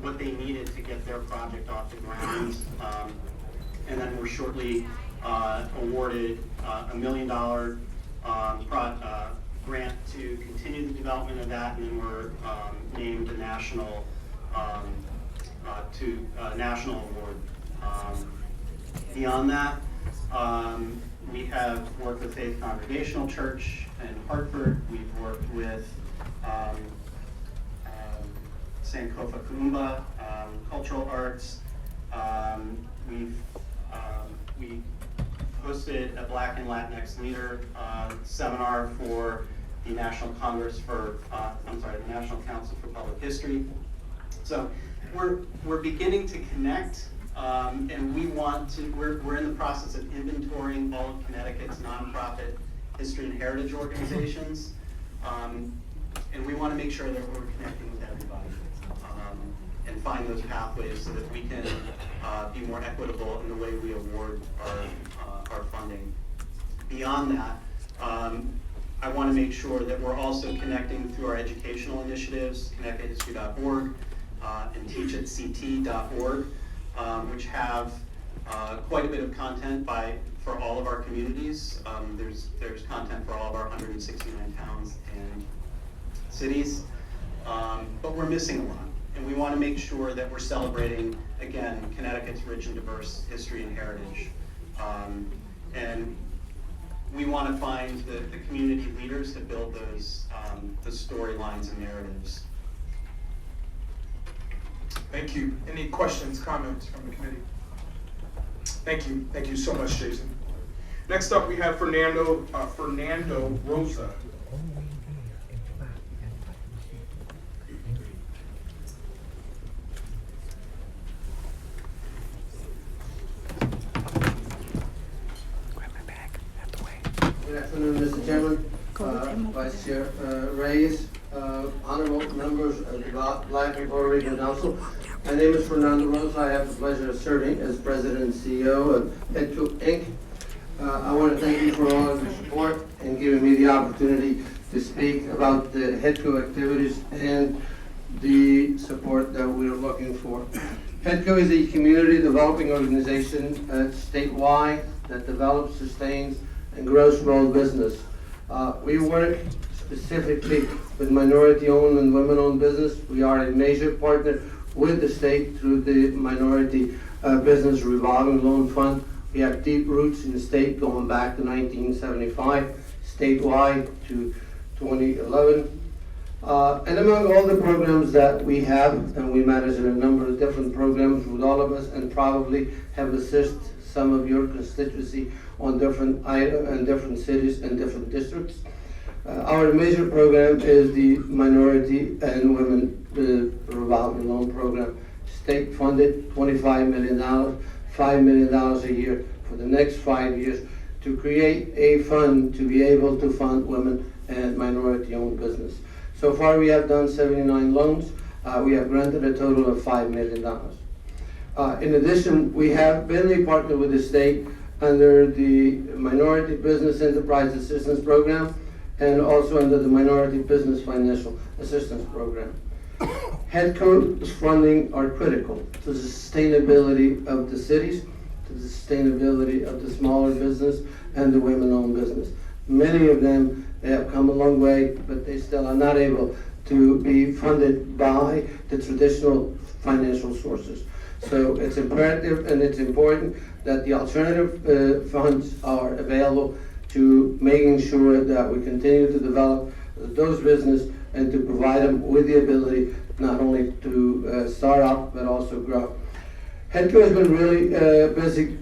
what they needed to get their project off the ground. And then we're shortly awarded a $1 million grant to continue the development of that, and then we're named a national national award. Beyond that, we have worked with Faith Congregational Church in Hartford. We've worked with Sankofa Kuumba, Cultural Arts. We hosted a Black and Latinx Leader seminar for the National Congress for, the National Council for Public History. So we're beginning to connect, and we're in the process of inventorying all of Connecticut's nonprofit history and heritage organizations, and we want to make sure that we're connecting with everybody and find those pathways so that we can be more equitable in the way we award our funding. Beyond that, I want to make sure that we're also connecting through our educational initiatives, ConnecticHistory.org and teachatct.org, which have quite a bit of content for all of our communities. There's content for all of our 169 towns and cities, but we're missing a lot. And we want to make sure that we're celebrating, again, Connecticut's rich and diverse history and heritage. And we want to find the community leaders to build those the storylines and narratives. Thank you. Any questions, comments from the committee? Thank you. Thank you so much, Jason. Next up, we have Fernando Rosa. Good afternoon, Mr. Chairman, Vice Chair Reyes, honorable members of the Black and Puerto Rican Council. My name is Fernando Rosa. I have the pleasure of serving as President and CEO of HEDCO Inc. I want to thank you for all of your support and giving me the opportunity to speak about the HEDCO activities and the support that we are looking for. HEDCO is a community developing organization statewide that develops, sustains, and grows small business. We work specifically with minority-owned and women-owned business. We are a major partner with the state through the Minority Business Revolving Loan Fund. We have deep roots in the state going back to 1975, statewide to 2011. And among all the programs that we have, and we manage a number of different programs with all of us, and probably have assisted some of your constituency on different cities and different districts. Our major program is the Minority and Women Revolving Loan Program. State funded, $25 million, $5 million a year for the next 5 years to create a fund to be able to fund women and minority-owned business. So far we have done 79 loans. We have granted a total of $5 million. In addition, we have been a partner with the state under the Minority Business Enterprise Assistance Program and also under the Minority Business Financial Assistance Program. HEDCO's funding are critical to the sustainability of the cities, to the sustainability of the smaller business and the women-owned business. Many of them, they have come a long way, but they still are not able to be funded by the traditional financial sources. So it's imperative and it's important that the alternative funds are available to making sure that we continue to develop those businesses and to provide them with the ability not only to start up but also grow. HEDCO has been really busy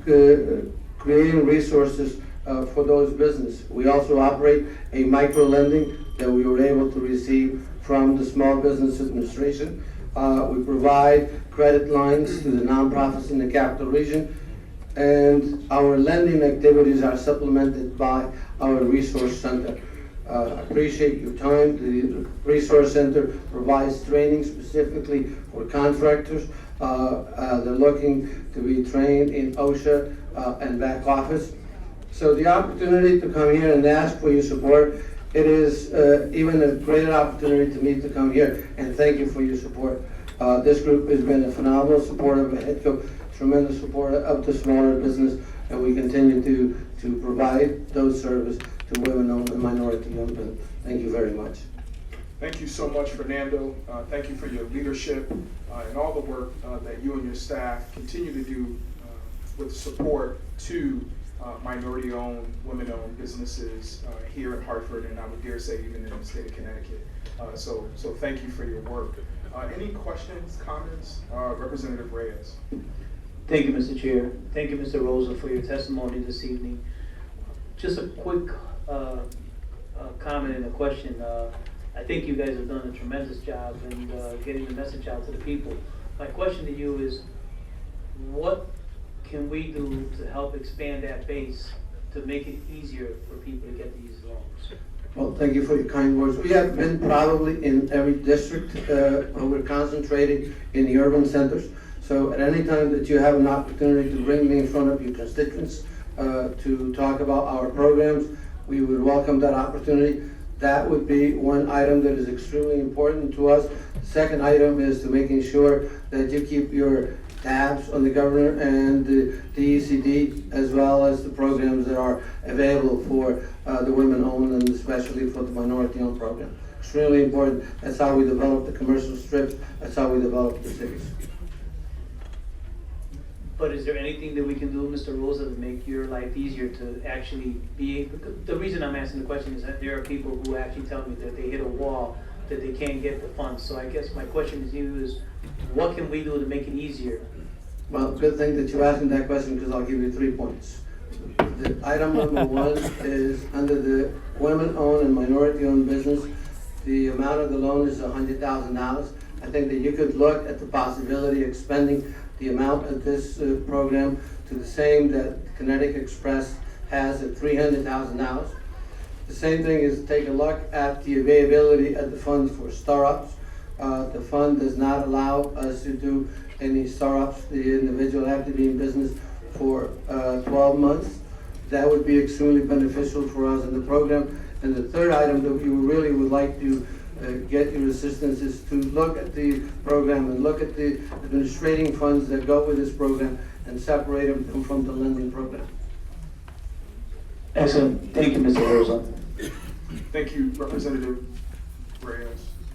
creating resources for those businesses. We also operate a micro lending that we were able to receive from the Small Business Administration. We provide credit lines to the nonprofits in the capital region, and our lending activities are supplemented by our resource center. I appreciate your time. The resource center provides training specifically for contractors. They're looking to be trained in OSHA and back office. So the opportunity to come here and ask for your support, it is even a greater opportunity to me to come here and thank you for your support. This group has been a phenomenal supporter of HITCO, tremendous supporter of the smaller business, and we continue to provide those services to women-owned and minority-owned business. Thank you very much. Thank you so much, Fernando. Thank you for your leadership and all the work that you and your staff continue to do with support to minority-owned, women-owned businesses here in Hartford, and I would dare say even in the state of Connecticut. So thank you for your work. Any questions, comments? Representative Reyes. Thank you, Mr. Chair. Thank you, Mr. Rosa, for your testimony this evening. Just a quick comment and a question. I think you guys have done a tremendous job in getting the message out to the people. My question to you is, what can we do to help expand that base to make it easier for people to get these loans? Well, thank you for your kind words. We have been probably in every district, we're concentrating in the urban centers. So at any time that you have an opportunity to bring me in front of your constituents to talk about our programs, we would welcome that opportunity. That would be one item that is extremely important to us. The second item is to making sure that you keep your tabs on the governor and the DECD, as well as the programs that are available for the women-owned and especially for the minority-owned program. Extremely important. That's how we develop the commercial strips. That's how we develop the cities. But is there anything that we can do, Mr. Rosa, to make your life easier to actually be able, the reason I'm asking the question is that there are people who actually tell me that they hit a wall, that they can't get the funds. So I guess my question to you is, what can we do to make it easier? Well, good thing that you asked me that question, because I'll give you 3 points. The item number 1 is under the women-owned and minority-owned business, the amount of the loan is $100,000. I think that you could look at the possibility of expending the amount of this program to the same that Connecticut Express has at $300,000. The same thing is take a look at the availability of the funds for startups. The fund does not allow us to do any startups. The individual have to be in business for 12 months. That would be extremely beneficial for us in the program. And the third item that we really would like to get your assistance is to look at the program and look at the administrating funds that go with this program and separate them from the lending program. Excellent. Thank you, Mr. Rosa. Thank you, Representative Reyes.